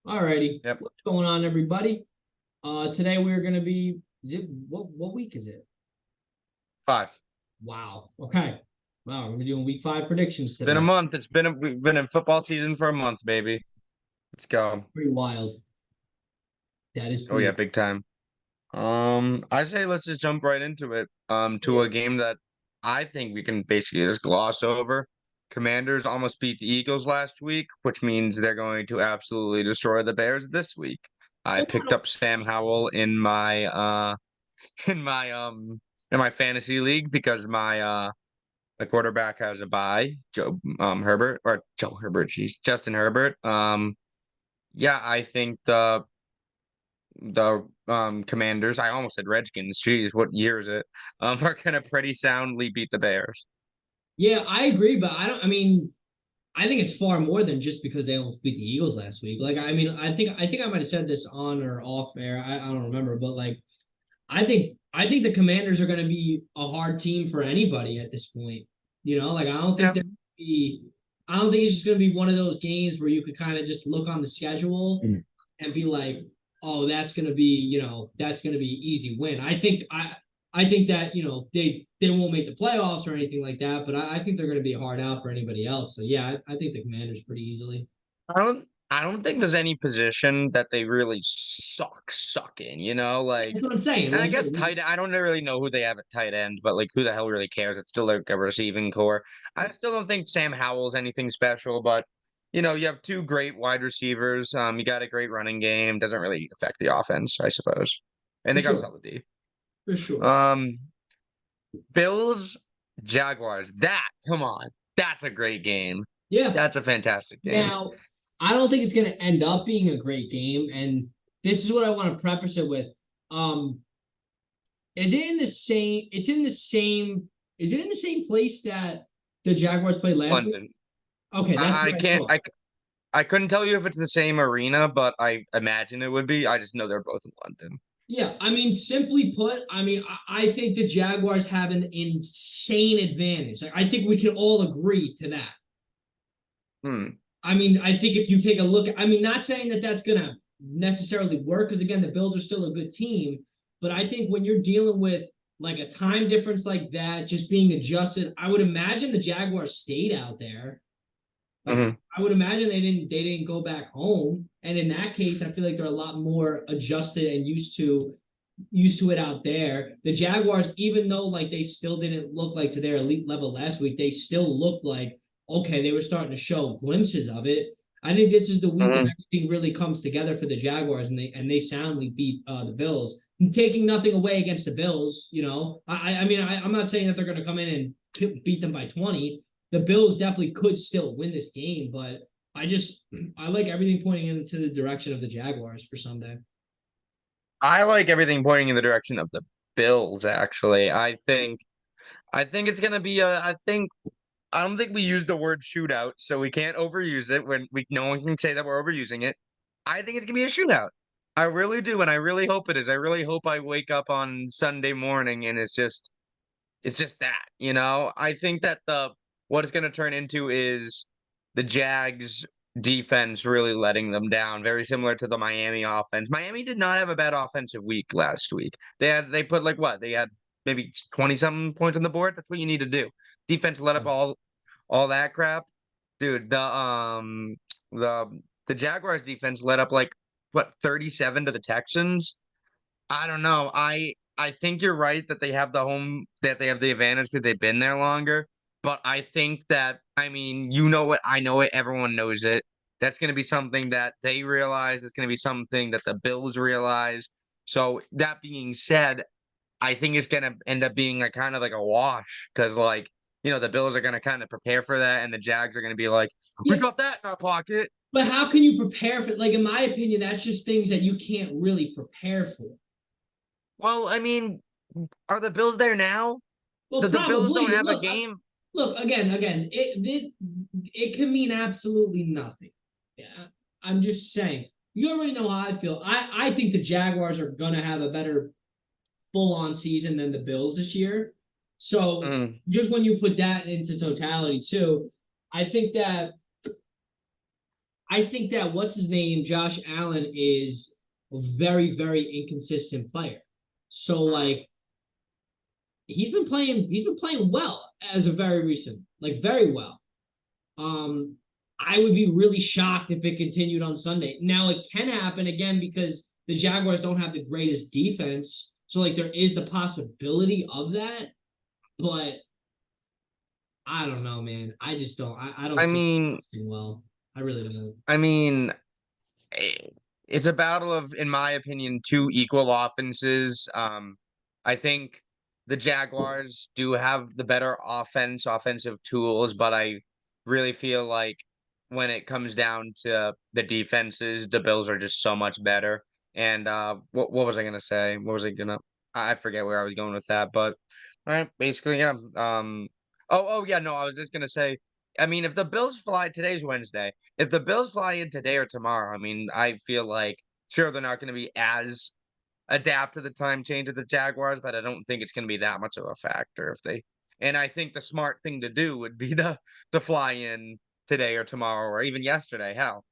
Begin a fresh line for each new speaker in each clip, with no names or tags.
Alrighty.
Yep.
What's going on, everybody? Today we're gonna be what week is it?
5.
Wow. Okay. Wow, we're doing week 5 predictions
Been a
today.
month. We've been in football season for a month, baby. Let's go.
Pretty wild. That is
Oh
pretty
yeah,
wild.
big time. I say let's just jump right into it. To
Yeah.
a game that I think we can basically just gloss over. Commanders almost beat the Eagles last week, which means they're going to absolutely destroy the Bears this week. I
Hold
picked
on.
up Sam Howell in my in my in my fantasy league because my quarterback has a bye, Joe Herbert, geez, Justin Herbert. Yeah, I think the Commanders, I almost said Redskins. Jeez, what year is it? Are gonna pretty soundly beat the Bears.
Yeah, I agree, but I think it's far more than just because they almost beat the Eagles last week. I think I might have said this on or off air. I don't remember, but I think the Commanders are going to be a hard team for anybody at this point. Like
Yeah.
I don't think it's just going to be one of those games where you could kind of just look on the schedule
Mm.
and be like, oh, that's going to be easy win. I think that they won't make the playoffs or anything like that, but I think they're going to be a hard out for anybody else. So yeah, I think the Commanders pretty easily.
I don't think there's any position that they really suck in, like.
That's what I'm saying.
And I
Like,
guess I don't really know who they have at tight end, but like who the hell really cares? It's still like a receiving core. I still don't think Sam Howell's anything special, but you have two great wide receivers. You got a great running game. Doesn't really affect the offense, I suppose. And
for
they got
sure,
solid D.
for sure.
Um, Bills, Jaguars. Come on. That's a great game.
Yeah.
That's a fantastic game.
Now, I don't think it's going to end up being a great game, and this is what I want to preface it with. Um, is it in the same? It's in the same. Is it in the same place that the Jaguars played last week?
London.
Okay, that's
I
what I
can't
thought.
I couldn't tell you if it's the same arena, but I imagine it would be. I just know they're both in London.
Yeah, simply put, I think the Jaguars have an insane advantage. Like, I think we can all agree to that.
Hmm.
I think if you take a look, not saying that that's going to necessarily work because, again, the Bills are still a good team. But I think when you're dealing with like a time difference like that, just being adjusted, I would imagine the Jaguars stayed out there. Like,
Hmm.
I would imagine they didn't go back home. And in that case, I feel like they're a lot more adjusted and used to it out there. The Jaguars, even though like they still didn't look like to their elite level last week, they still looked like okay, they were starting to show glimpses of it. I think this is the week that
Hmm.
everything really comes together for the Jaguars, and they soundly beat the Bills. Taking nothing away against the Bills, I'm not saying that they're going to come in and beat them by 20. The Bills definitely could still win this game, but I like everything pointing into the direction of the Jaguars for Sunday.
I like everything pointing in the direction of the Bills, actually. I think it's gonna be a I don't think we use the word shootout, so we can't overuse it when we no one can say that we're overusing it. I think it's gonna be a shootout. I really do, and I really hope it is. I really hope I wake up on Sunday morning and it's just that. I think that the what it's going to turn into is the Jags defense really letting them down, very similar to the Miami offense. Miami did not have a bad offensive week last week. They put like what? They had maybe 20 something points on the board. That's what you need to do. Defense let up all that crap. Dude, the the Jaguars defense let up like what 37 to the Texans. I don't know. I think you're right that they have the advantage because they've been there longer. But I think that you know it, I know it, everyone knows it. That's going to be something that they realize. It's going to be something that the Bills realize. So that being said, I think it's going to end up being like kind of like a wash because the Bills are going to kind of prepare for that, and the Jags are going to be like, we
Yeah,
got that in our pocket.
but how can you prepare for like in my opinion, that's just things that you can't really prepare for.
Well, are the Bills there now?
Well,
The Bills don't
probably.
have a
Look,
game.
again, it can mean absolutely nothing. Yeah, I'm just saying. You already know how I feel. I think the Jaguars are gonna have a better full on season than the Bills this year. So
Mm.
just when you put that into totality too, I think that I think that what's his name, Josh Allen, is a very, very inconsistent player. So like he's been playing well as a very recent, like very well. Um, I would be really shocked if it continued on Sunday. Now it can happen again because the Jaguars don't have the greatest defense. So like there is the possibility of that, but I don't know, man. I just don't. I don't
I
see
mean,
it well. I really don't.
I mean, eh, it's a battle of, in my opinion, two equal offenses. I think the Jaguars do have the better offensive tools, but I really feel like when it comes down to the defenses, the Bills are just so much better. And what was I gonna say? What was I gonna? I forget where I was going with that, but all right, basically, yeah. Yeah, no, I was just gonna say. I mean, if the Bills fly, today's Wednesday. If the Bills fly in today or tomorrow, I mean, I feel like sure they're not going to be as adapt to the time change of the Jaguars, but I don't think it's going to be that much of a factor if they. And I think the smart thing to do would be to fly in today or tomorrow or even yesterday. Hell,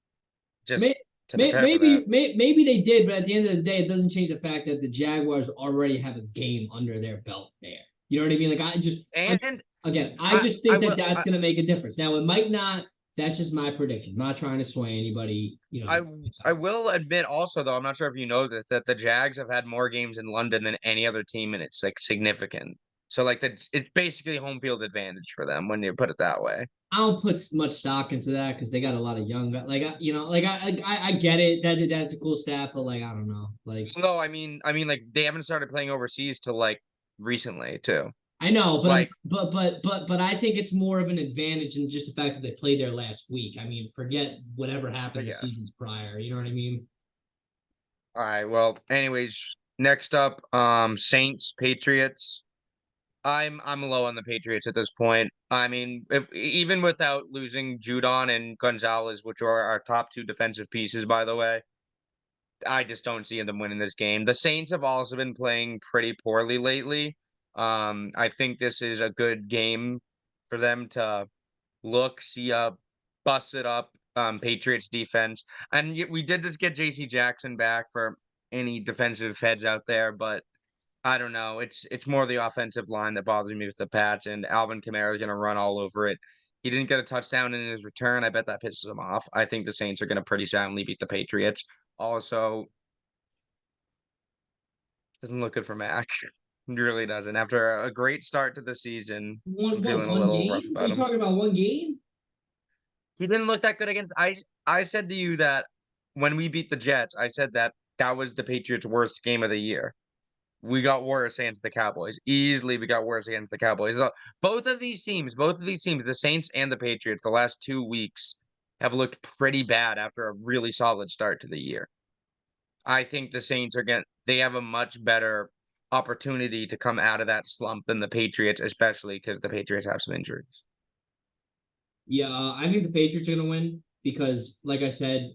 May,
just to prepare for that.
maybe they did, but at the end of the day, it doesn't change the fact that the Jaguars already have a game under their belt there. You know what I mean? Like
And
again, I
I
just
I
think that
will
that's going to make a difference. Now it might not. That's just my prediction. I'm not trying to sway anybody. You
I
know.
I will admit also though, I'm not sure if you know this, that the Jags have had more games in London than any other team, and it's like significant. So like it's basically home field advantage for them when you put it that way.
I don't put much stock into that because they got a lot of young guys. Like you know, like I get it. That's a cool stat, but like I don't know. Like
No, I mean, like they haven't started playing overseas till like recently too.
I know, but
Like,
I think it's more of an advantage than just the fact that they played there last week. I mean, forget whatever
I
happened the
guess.
seasons prior. You know what I mean?
All right. Well, anyways, next up, Saints, Patriots. I'm low on the Patriots at this point. I mean, if even without losing Judon and Gonzalez, which are our top two defensive pieces, by the way, I just don't see them winning this game. The Saints have also been playing pretty poorly lately. I think this is a good game for them to see a busted up Patriots defense. And we did just get JC Jackson back for any defensive heads out there, but I don't know. It's more the offensive line that bothers me with the Pats, and Alvin Kamara is going to run all over it. He didn't get a touchdown in his return. I bet that pisses him off. I think the Saints are going to pretty soundly beat the Patriots. Also, doesn't look good for Mac. It really doesn't. After a great start to the season, I'm feeling a
One
little rough
game? Are
about
you
him.
talking about one game?
He didn't look that good against. I said to you that when we beat the Jets, I said that that was the Patriots' worst game of the year. We got worse against the Cowboys. Easily, we got worse against the Cowboys. Both of these teams, the Saints and the Patriots, the last 2 weeks have looked pretty bad after a really solid start to the year. I think the Saints they have a much better opportunity to come out of that slump than the Patriots, especially because the Patriots have some injuries.
Yeah, I think the Patriots are gonna win because, like I said,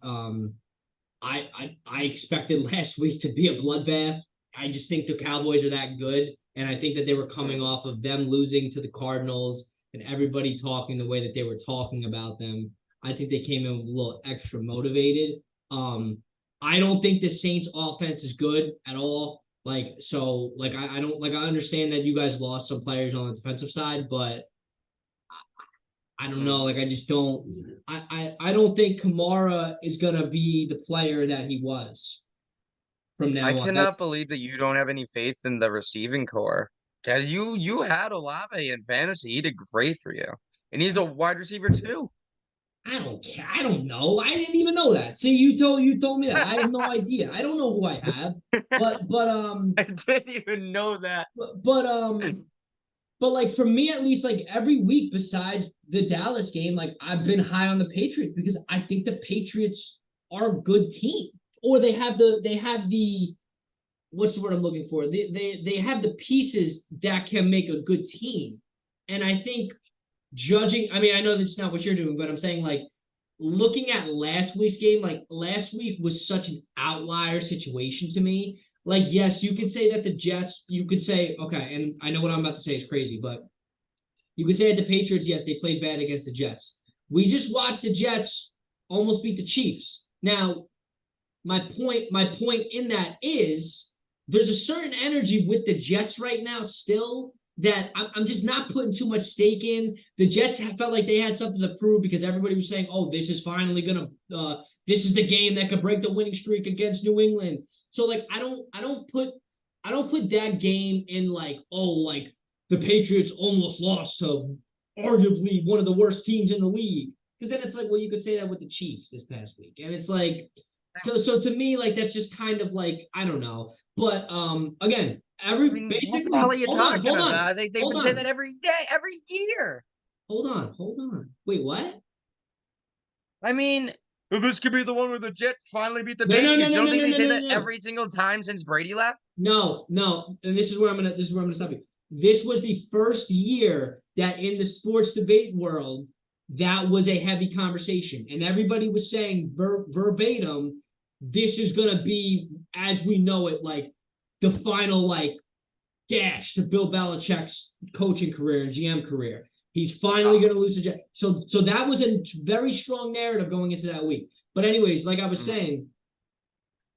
I expected last week to be a bloodbath. I just think the Cowboys are that good, and I think that they were coming off of them losing to the Cardinals and everybody talking the way that they were talking about them. I think they came in a little extra motivated. I don't think the Saints offense is good at all. Like so, like I don't like I understand that you guys lost some players on the defensive side, but I don't know. Like I just don't. I don't think Kamara is gonna be the player that he was from
I
now on.
cannot
That's
believe that you don't have any faith in the receiving core. 'Cause you had Olave in fantasy. He did great for you. And he's a wide receiver too.
I don't care. I don't know. I didn't even know that. See, you told me that. I have no idea. I don't know who I have. But
I didn't even know that.
but, but um but like for me at least, like every week besides the Dallas game, like I've been high on the Patriots because I think the Patriots are a good team. Or they have the what's the word I'm looking for? They have the pieces that can make a good team. And I think judging, I mean, I know that's not what you're doing, but I'm saying like looking at last week's game, like last week was such an outlier situation to me. Like, yes, you could say that the Jets, you could say, okay, and I know what I'm about to say is crazy, but you could say that the Patriots, yes, they played bad against the Jets. We just watched the Jets almost beat the Chiefs. Now, my point in that is there's a certain energy with the Jets right now still that I'm just not putting too much stake in. The Jets felt like they had something to prove because everybody was saying, "Oh, this is finally gonna, this is the game that could break the winning streak against New England." So like, I don't put that game in like, oh, like the Patriots almost lost to arguably one of the worst teams in the league. Because then it's like, well, you could say that with the Chiefs this past week, and it's like, so to me, like that's just kind of like I don't know. But again,
I mean, what the hell
basically
are you talking
hold
about?
on,
They've
hold
been saying
on,
that every day, every year.
hold on. Wait, what?
I mean, this could be the one where the Jets finally beat the
No, no, no,
Patriots.
no,
You don't
no,
think
no,
they
no,
say
no,
that
no.
every single time since Brady left?
No, no. And this is where I'm gonna stop you. This was the first year that in the sports debate world that was a heavy conversation, and everybody was saying verbatim, this is gonna be as we know it, like the final like dash to Bill Belichick's coaching career and GM career. He's finally going to lose the Jet. So that was a very strong narrative going into that week. But anyways, like I was
Mhm.
saying,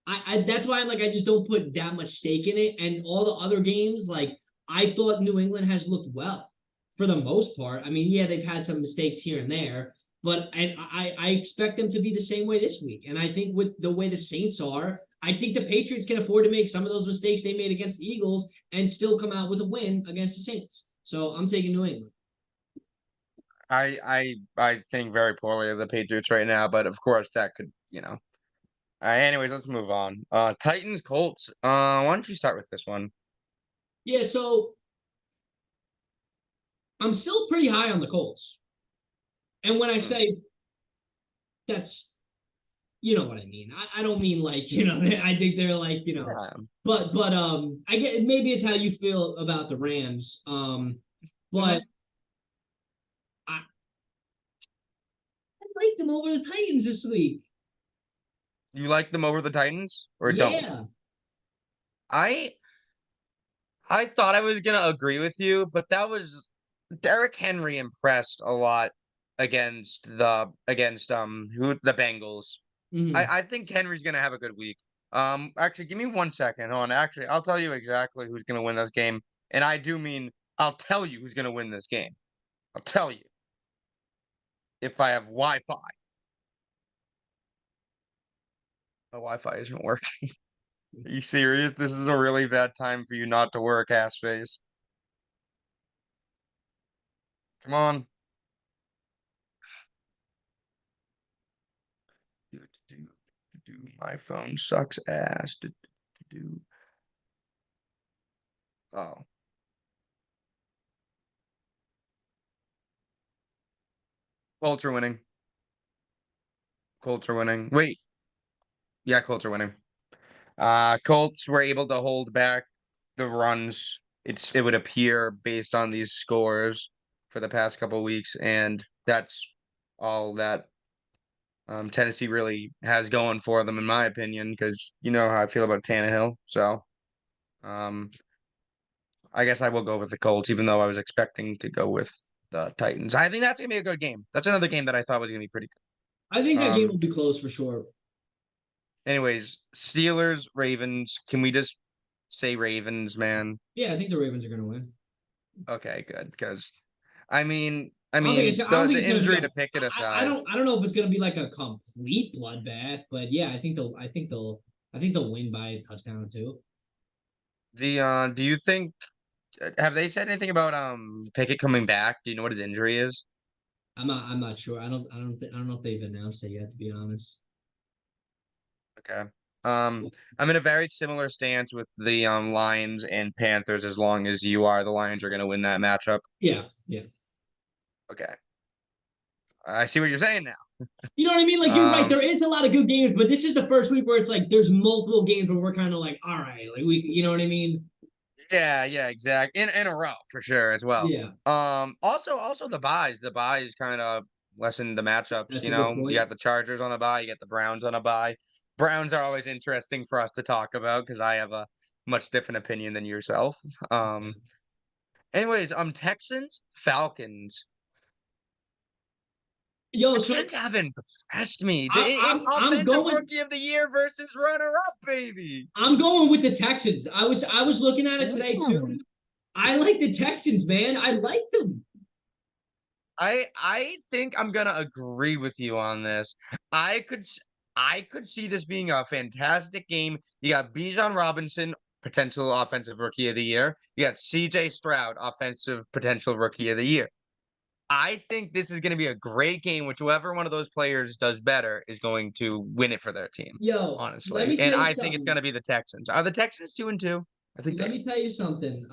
I that's why I'm like I just don't put that much stake in it. And all the other games, like I thought New England has looked well for the most part. I mean, yeah, they've had some mistakes here and there, but I expect them to be the same way this week. And I think with the way the Saints are, I think the Patriots can afford to make some of those mistakes they made against the Eagles and still come out with a win against the Saints. So I'm taking New England.
I think very poorly of the Patriots right now, but of course that could, you know. Anyways, let's move on. Titans Colts. Why don't you start with this one?
Yeah, so I'm still pretty high on the Colts. And when I
Hmm.
say that's you know what I mean. I don't mean like, you know, I think they're like, you know,
Yeah.
but I get maybe it's how you feel about the Rams. But
Mhm.
I like them over the Titans this week.
You like them over the Titans or don't?
Yeah.
I I thought I was gonna agree with you, but that was Derrick Henry impressed a lot against who the Bengals.
Mm-hmm.
I think Henry's gonna have a good week. Actually, give me 1 second. Hold on. Actually, I'll tell you exactly who's gonna win this game, and I do mean I'll tell you who's gonna win this game. I'll tell you if I have Wi-Fi. My Wi-Fi isn't working. Are you serious? This is a really bad time for you not to work, ass face. Come on. My phone sucks ass. Oh, Colts are winning. Colts are winning. Wait, yeah, Colts are winning. Colts were able to hold back the runs. It would appear based on these scores for the past couple of weeks, and that's all that Tennessee really has going for them, in my opinion. Because you know how I feel about Tannehill, so um, I guess I will go with the Colts, even though I was expecting to go with the Titans. I think that's gonna be a good game. That's another game that I thought was gonna be pretty
I think
good.
that game will be close for sure.
Anyways, Steelers, Ravens. Can we just say Ravens, man?
Yeah, I think the Ravens are gonna win.
Okay, good. Because I mean,
I don't think
the
it's gonna be
injury
a
to Pickett aside,
I don't know if it's gonna be like a complete bloodbath, but yeah, I think they'll win by a touchdown or two.
the do you think have they said anything about Pickett coming back? Do you know what his injury is?
I'm not sure. I don't know if they've announced it yet, to be honest.
Okay. I'm in a very similar stance with the Lions and Panthers as long as you are. The Lions are gonna win that matchup.
Yeah, yeah.
Okay. I see what you're saying now.
You know what I mean? Like you're right.
Um,
There is a lot of good games, but this is the first week where it's like there's multiple games where we're kind of like, all right, like we, you know what I mean?
yeah, yeah, exactly. In a row for sure as well.
Yeah,
Also the buys kind of lessen the matchups.
that's
You
a good
know, you
point.
got the Chargers on a buy, you get the Browns on a buy. Browns are always interesting for us to talk about because I have a much different opinion than yourself.
Yeah.
Um, anyways, Texans, Falcons.
Yo, so
Texans haven't impressed me. It's
I'm
offensive
going.
rookie of the year versus runner-up, baby.
I'm going with the Texans. I was looking at it today too. I like the Texans, man. I like them.
I think I'm gonna agree with you on this. I could see this being a fantastic game. You got Bijan Robinson, potential offensive rookie of the year. You got CJ Stroud, offensive potential rookie of the year. I think this is going to be a great game, which whoever one of those players does better is going to win it for their team,
Yo, let
honestly.
me
And
tell you
I think it's going
something.
to be the Texans. Are the Texans 2-2? I think
Let
they
me tell you something.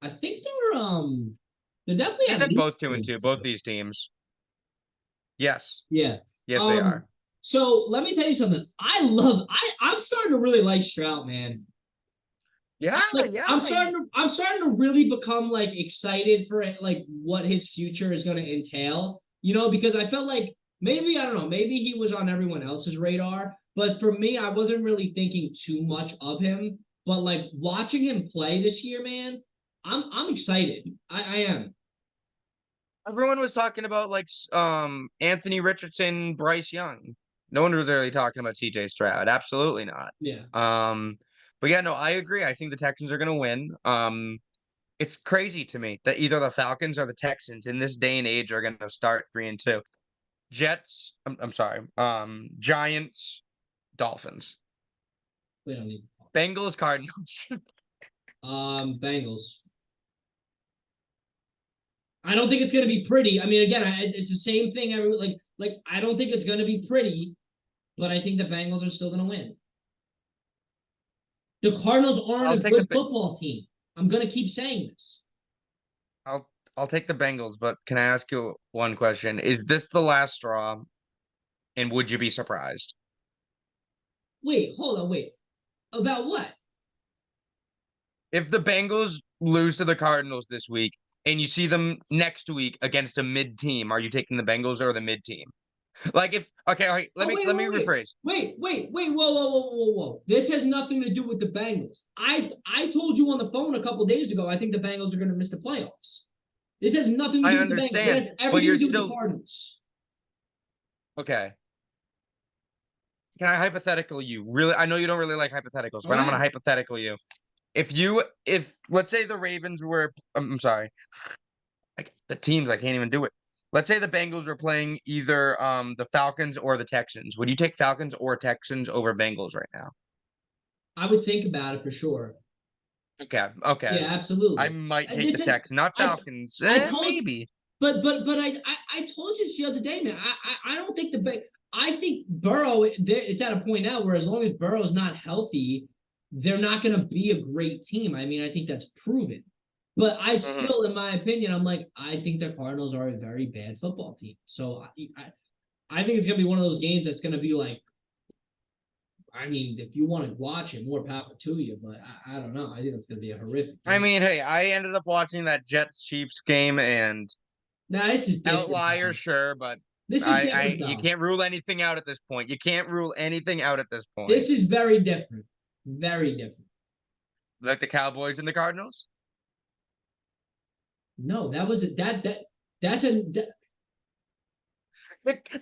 I think they're definitely
I
at
think both
least
2-2, both these teams. Yes.
yeah.
Yes, they
Um,
are.
so let me tell you something. I'm starting to really like Stroud, man.
Yeah, yeah.
I'm starting to really become like excited for it, like what his future is going to entail, because I felt like maybe, I don't know, maybe he was on everyone else's radar, but for me, I wasn't really thinking too much of him. But like watching him play this year, man, I'm excited. I am.
Everyone was talking about like Anthony Richardson, Bryce Young. No one was really talking about CJ Stroud. Absolutely not.
Yeah.
But yeah, no, I agree. I think the Texans are gonna win. It's crazy to me that either the Falcons or the Texans in this day and age are gonna start 3-2. Jets, I'm sorry. Giants, Dolphins,
We don't need
Bengals, Cardinals.
Bengals. I don't think it's gonna be pretty. I mean, again, it's the same thing. Like I don't think it's gonna be pretty, but I think the Bengals are still gonna win. The Cardinals aren't
I'll
a
take
good
the
football team. I'm gonna keep saying this.
I'll I'll take the Bengals, but can I ask you one question? Is this the last straw? And would you be surprised?
Wait, hold on, wait. About what?
If the Bengals lose to the Cardinals this week and you see them next week against a mid team, are you taking the Bengals or the mid team? Like if okay, all right,
Oh, wait,
let me
wait, wait.
rephrase.
Wait. Whoa, whoa, whoa, whoa, whoa. This has nothing to do with the Bengals. I told you on the phone a couple days ago, I think the Bengals are gonna miss the playoffs. This has nothing to
I
do with the Bengals. It
understand,
has
but
everything
you're
to do with the
still
Cardinals.
okay. Can I hypothetical you? Really, I know you don't really like hypotheticals,
All
but I'm gonna
right.
hypothetical you. If let's say the Ravens were, I'm sorry, like the teams, I can't even do it. Let's say the Bengals were playing either the Falcons or the Texans. Would you take Falcons or Texans over Bengals right now?
I would think about it for sure.
Okay, okay.
Yeah,
I
absolutely.
might
And
take
this
the
is
Texans, not
I
Falcons.
I told
Maybe.
but I told you this the other day, man. I don't think I think Burrow it's at a point now where as long as Burrow's not healthy, they're not going to be a great team. I mean, I think that's proven. But I
Mhm.
still, in my opinion, I'm like, I think the Cardinals are a very bad football team. So I think it's going to be one of those games that's going to be like, I mean, if you want to watch it, more power to you. But I don't know. I think it's going to be a horrific
I
game.
mean, hey, I ended up watching that Jets Chiefs game and
Now, this is different,
outlier,
though.
sure, but
This is
I
different,
you
though.
can't rule anything out at this point. You can't rule anything out at this point.
This is very different. Very different.
Like the Cowboys and the Cardinals.
No, that was that's a that,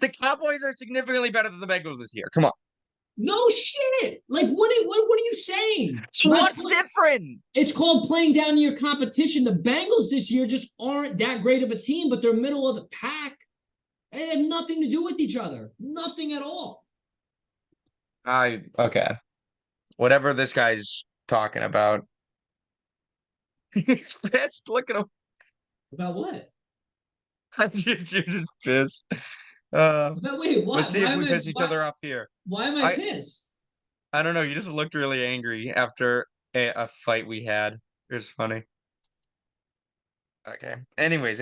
The Cowboys are significantly better than the Bengals this year. Come on.
no shit. Like what are you saying?
So what's different?
It's called playing down to your competition. The Bengals this year just aren't that great of a team, but they're middle of the pack. They have nothing to do with each other. Nothing at all.
I okay. Whatever this guy's talking about. He's pissed. Look at him.
About what?
You're just pissed. Uh,
About wait,
let's
what?
see if we piss each other off here.
Why am I
I
pissed?
I don't know. You just looked really angry after a fight we had. It was funny. Okay. Anyways,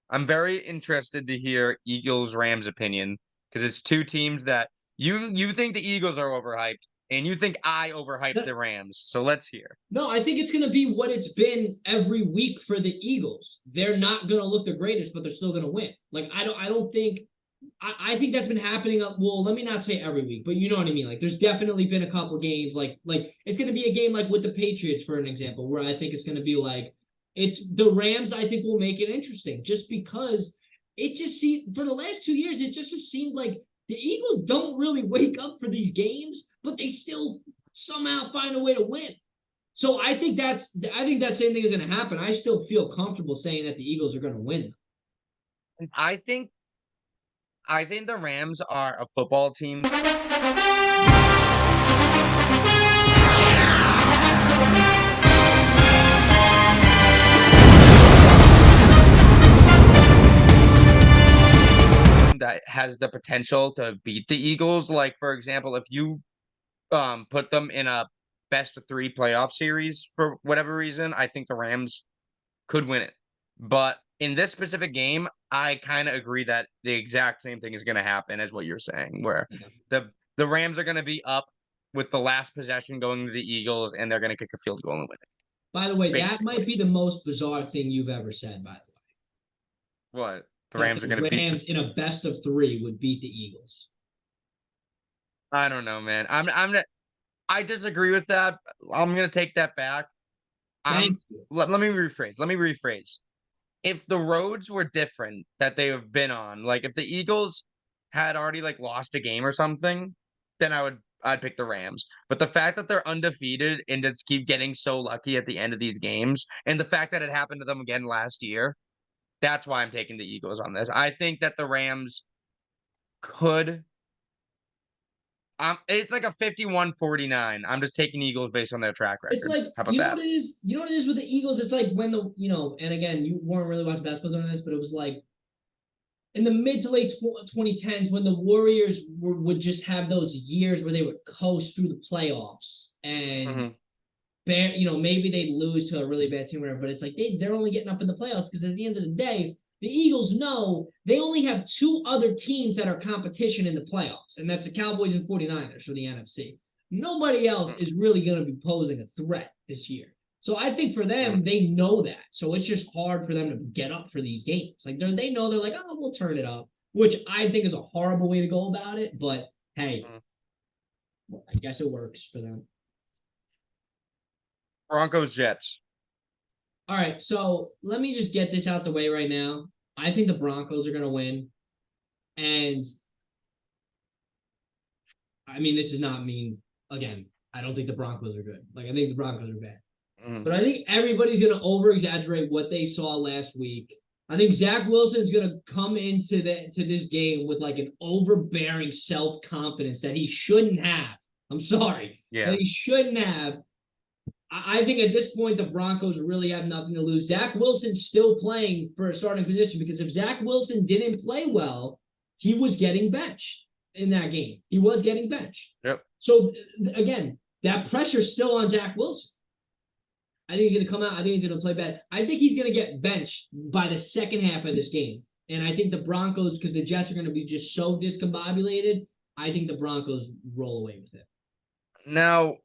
I'm very interested to hear Eagles Rams opinion because it's two teams that you think the Eagles are overhyped and you think I overhyped
No,
the Rams. So let's hear.
no, I think it's gonna be what it's been every week for the Eagles. They're not gonna look the greatest, but they're still gonna win. Like I don't think I think that's been happening. Well, let me not say every week, but you know what I mean. Like, there's definitely been a couple games. Like it's going to be a game like with the Patriots, for an example, where I think it's going to be like it's the Rams. I think will make it interesting, just because it just seemed for the last 2 years, it just seemed like the Eagles don't really wake up for these games, but they still somehow find a way to win. So I think that same thing is going to happen. I still feel comfortable saying that the Eagles are going to win.
I think the Rams are a football team that has the potential to beat the Eagles. Like, for example, if you put them in a best of 3 playoff series for whatever reason, I think the Rams could win it. But in this specific game, I kind of agree that the exact same thing is going to happen as what you're saying, where the Rams are going to be up with the last possession going to the Eagles, and they're going to kick a field goal and win it.
By the way, that
Basically.
might be the most bizarre thing you've ever said, by the way.
What? The
That
Rams are going to
the
beat
Rams in a best of 3 would beat the Eagles.
I don't know, man. I disagree with that. I'm going to take that back.
Thank you.
Let me rephrase. If the roads were different that they have been on, like if the Eagles had already like lost a game or something, then I'd pick the Rams. But the fact that they're undefeated and just keep getting so lucky at the end of these games, and the fact that it happened to them again last year, that's why I'm taking the Eagles on this. I think that the Rams could it's like a 51-49. I'm just taking Eagles based on their track record.
It's like,
how about that?
You know what it is with the Eagles? It's like when and again, you weren't really watching basketball during this, but it was like in the mid to late 2010s when the Warriors would just have those years where they would coast through the playoffs and maybe they'd lose to a really bad team or whatever, but it's like they're only getting up in the playoffs because at the end of the day, the Eagles know they only have 2 other teams that are competition in the playoffs, and that's the Cowboys and 49ers for the NFC. Nobody else is really going to be posing a threat this year. So I think for them, they know that. So it's just hard for them to get up for these games. Like they know they're like, oh, we'll turn it up, which I think is a horrible way to go about it. But hey, I guess it works for them.
Broncos, Jets.
All right, so let me just get this out the way right now. I think the Broncos are going to win. And I mean, this does not mean, again, I don't think the Broncos are good. Like, I think the Broncos are bad. But I think everybody's going to over-exaggerate what they saw last week. I think Zach Wilson's going to come into this game with like an overbearing self-confidence that he shouldn't have. I'm sorry.
Yeah.
That he shouldn't have. I think at this point, the Broncos really have nothing to lose. Zach Wilson's still playing for a starting position because if Zach Wilson didn't play well, he was getting benched in that game. He was getting benched.
Yep.
So, again, that pressure's still on Zach Wilson. I think he's going to come out. I think he's going to play bad. I think he's going to get benched by the second half of this game. And I think the Broncos, because the Jets are going to be just so discombobulated, I think the Broncos roll away with it.
Now,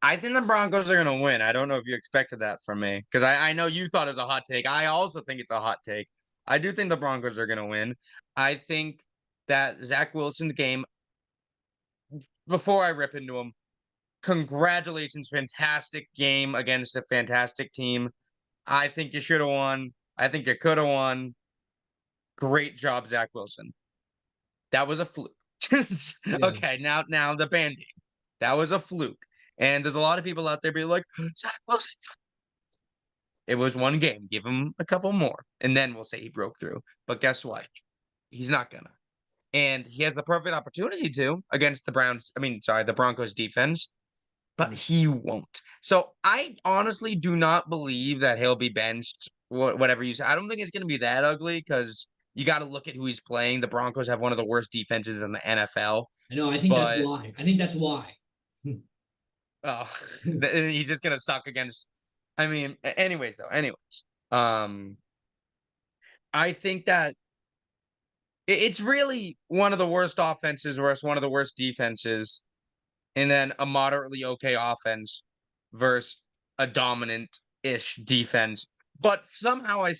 I think the Broncos are going to win. I don't know if you expected that from me because I know you thought it was a hot take. I also think it's a hot take. I do think the Broncos are going to win. I think that Zach Wilson's game, before I rip into him, congratulations, fantastic game against a fantastic team. I think you should have won. I think you could have won. Great job, Zach Wilson. That was a fluke. Okay, now the Band-Aid. That was a fluke. And there's a lot of people out there being like, Zach Wilson. It was one game. Give him a couple more. And then we'll say he broke through. But guess what? He's not gonna. And he has the perfect opportunity to against the Broncos defense. But he won't. So I honestly do not believe that he'll be benched, whatever you say. I don't think it's going to be that ugly because you got to look at who he's playing. The Broncos have one of the worst defenses in the NFL.
I know. I think that's why.
Oh, he's just going to suck against. I mean, anyways. I think that it's really one of the worst offenses versus one of the worst defenses. And then a moderately okay offense versus a dominant-ish defense. But somehow I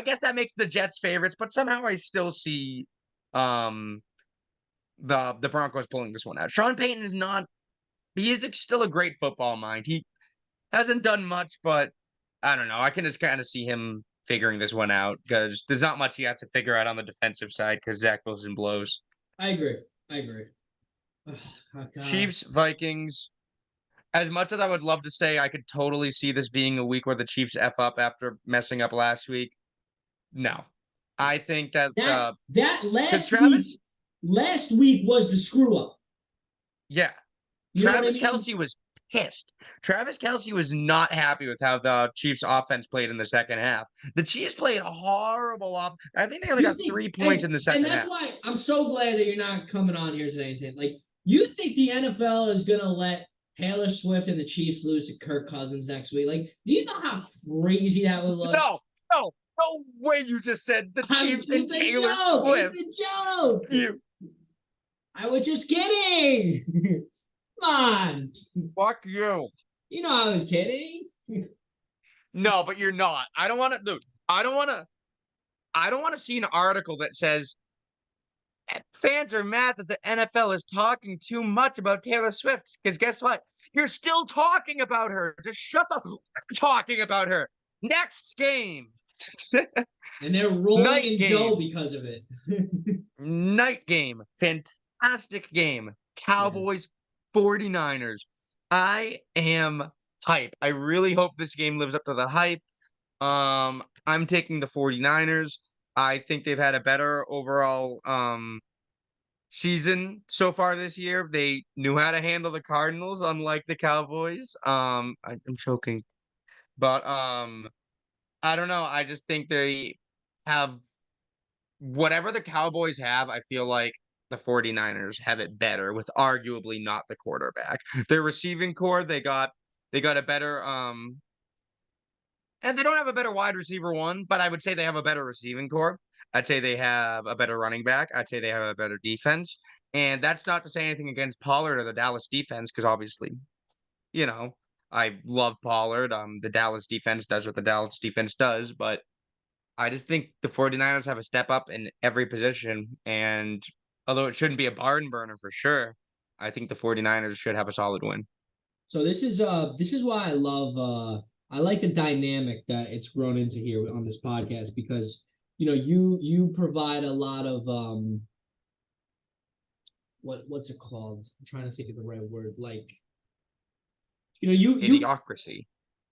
guess that makes the Jets favorites, but somehow I still see the Broncos pulling this one out. Sean Payton is still a great football mind. He hasn't done much, but I don't know. I can just kind of see him figuring this one out because there's not much he has to figure out on the defensive side because Zach Wilson blows.
I agree. I agree. Oh, God.
Chiefs, Vikings. As much as I would love to say I could totally see this being a week where the Chiefs F up after messing up last week, no. I think that
that
because
last week was the screw up.
yeah,
You know what I
Travis
mean?
Kelce was pissed. Travis Kelce was not happy with how the Chiefs offense played in the second half. The Chiefs played horrible off. I think they only got 3 points in the second
half. And that's why I'm so glad that you're not coming on here today and saying, like, you think the NFL is going to let Taylor Swift and the Chiefs lose to Kirk Cousins next week? Like, do you know how crazy that would look?
No way you just said the Chiefs and Taylor Swift.
It's a joke. I was just kidding. Come on.
Fuck you.
You know I was kidding.
No, but you're not. I don't want to, dude. I don't want to see an article that says fans are mad that the NFL is talking too much about Taylor Swift. Because guess what? You're still talking about her. Just shut the talking about her. Next game.
And they're rolling in dough because of it.
Night game. Fantastic game. Cowboys, 49ers. I am hype. I really hope this game lives up to the hype. I'm taking the 49ers. I think they've had a better overall season so far this year. They knew how to handle the Cardinals, unlike the Cowboys. I'm choking. But I don't know. I just think they have whatever the Cowboys have, I feel like the 49ers have it better with arguably not the quarterback. Their receiving core, they got a better and they don't have a better wide receiver one, but I would say they have a better receiving core. I'd say they have a better running back. I'd say they have a better defense. And that's not to say anything against Pollard or the Dallas defense, because obviously, I love Pollard. The Dallas defense does what the Dallas defense does, but I just think the 49ers have a step up in every position. And although it shouldn't be a barn burner for sure, I think the 49ers should have a solid win.
So this is why I like the dynamic that it's grown into here on this podcast, because you provide a lot of what's it called? I'm trying to think of the right word. Like,
Idiocracy.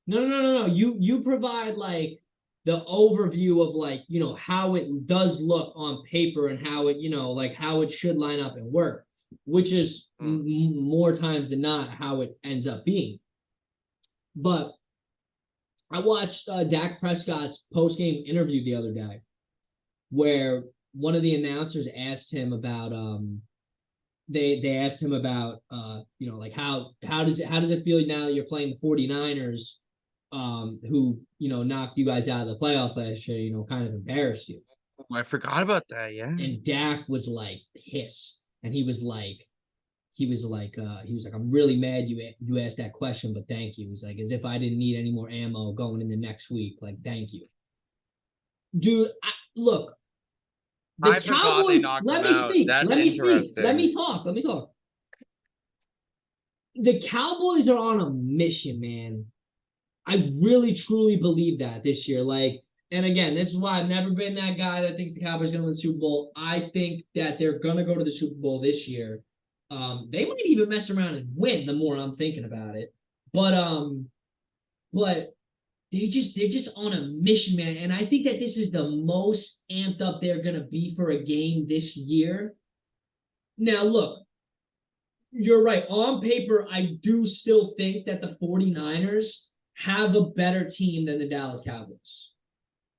No. You provide like the overview of like, how it does look on paper and how it, like how it should line up and work, which is more times than not how it ends up being. But I watched Dak Prescott's post-game interview the other day, where one of the announcers asked him about they asked him about like how does it feel now that you're playing the 49ers, who knocked you guys out of the playoffs last year, kind of embarrassed you.
I forgot about that. Yeah.
And Dak was like pissed, and he was like, I'm really mad you asked that question, but thank you. He's like, as if I didn't need any more ammo going in the next week. Like, thank you, dude. Look, the Cowboys. Let me speak. Let me talk. The Cowboys are on a mission, man. I really truly believe that this year. Like, and again, this is why I've never been that guy that thinks the Cowboys are going to win the Super Bowl. I think that they're going to go to the Super Bowl this year. They might even mess around and win the more I'm thinking about it. But they're just on a mission, man. And I think that this is the most amped up they're going to be for a game this year. Now, look, you're right. On paper, I do still think that the 49ers have a better team than the Dallas Cowboys.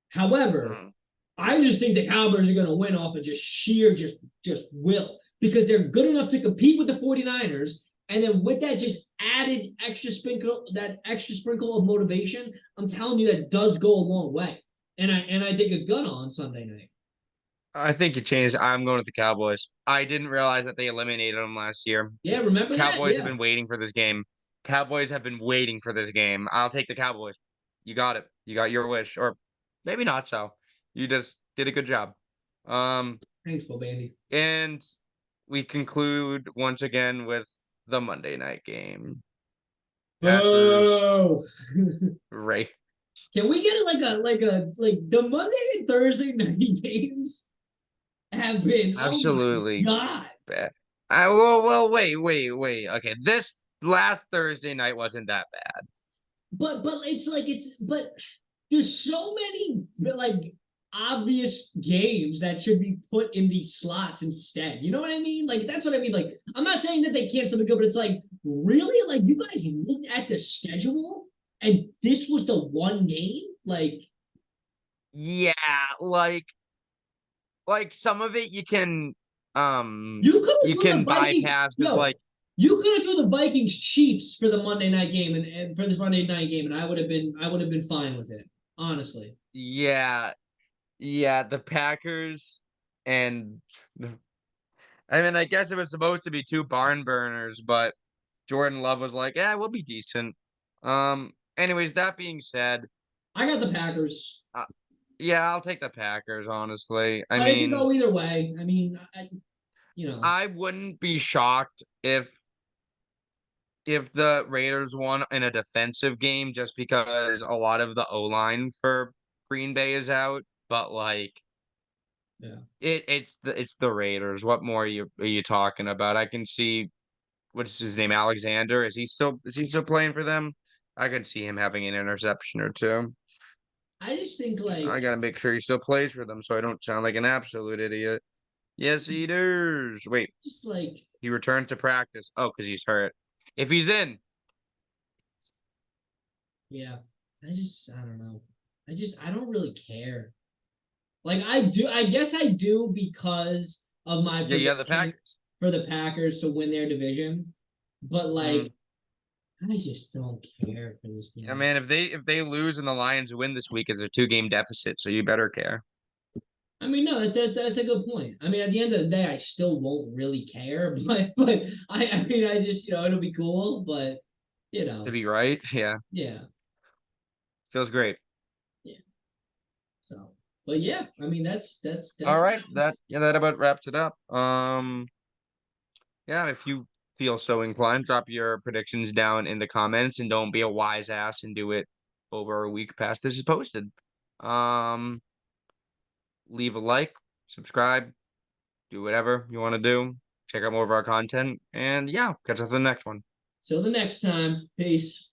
However, I just think the Cowboys are going to win off of just sheer will, because they're good enough to compete with the 49ers. And then with that just added extra sprinkle of motivation, I'm telling you, that does go a long way. And I think it's gonna on Sunday night.
I think it changed. I'm going with the Cowboys. I didn't realize that they eliminated them last year.
Yeah, remember that?
Cowboys have been waiting for this game. I'll take the Cowboys. You got it. You got your wish. Or maybe not so. You just did a good job.
Thanks, Bo Bandy.
And we conclude once again with the Monday night game.
Oh. Can we get it like the Monday and Thursday night games have been, oh my
Absolutely
God.
bad. Well, wait. Okay, this last Thursday night wasn't that bad.
But it's like but there's so many like obvious games that should be put in these slots instead. You know what I mean? Like that's what I mean. Like I'm not saying that they can't still be good, but it's like really like you guys looked at the schedule and this was the one game. Like
Yeah, like some of it
you could have
you
threw the
can
Viking.
bypass because
Yo,
like
you could have threw the Vikings Chiefs for the Monday night game and for this Monday night game, and I would have been fine with it. Honestly.
yeah, yeah, the Packers and the, I mean I guess it was supposed to be two barn burners, but Jordan Love was like, yeah, we'll be decent. Anyways, that being said,
I got the Packers.
uh, yeah, I'll take the Packers, honestly. I
But it could
mean,
go either way. I mean, you know,
I wouldn't be shocked if the Raiders won in a defensive game just because a lot of the O-line for Green Bay is out, but like
yeah.
it's the Raiders. What more are you talking about? I can see what's his name, Alexander. Is he still playing for them? I could see him having an interception or two.
I just think like
I gotta make sure he still plays for them so I don't sound like an absolute idiot. Yes, he does. Wait,
just like
he returned to practice. Oh, because he's hurt. If he's in,
yeah. I don't know. I don't really care. Like I do. I guess I do because of my
yeah, you have the
prediction
Packers.
for the Packers to win their division. But
Mm.
like, I just don't care for this
Yeah,
game.
man, if they lose and the Lions win this week, it's a 2-game deficit, so you better care.
I mean, no, that's a good point. I mean, at the end of the day, I still won't really care, but I mean, I just it'll be cool, but you
To
know,
be right, yeah,
yeah,
feels great.
yeah. So, but yeah, I mean,
All
that's
right, that about wraps it up. Yeah, if you feel so inclined, drop your predictions down in the comments and don't be a wise ass and do it over a week past this is posted. Um, leave a like, subscribe, do whatever you want to do. Check out more of our content, and yeah, catch us on the next one.
till the next time. Peace.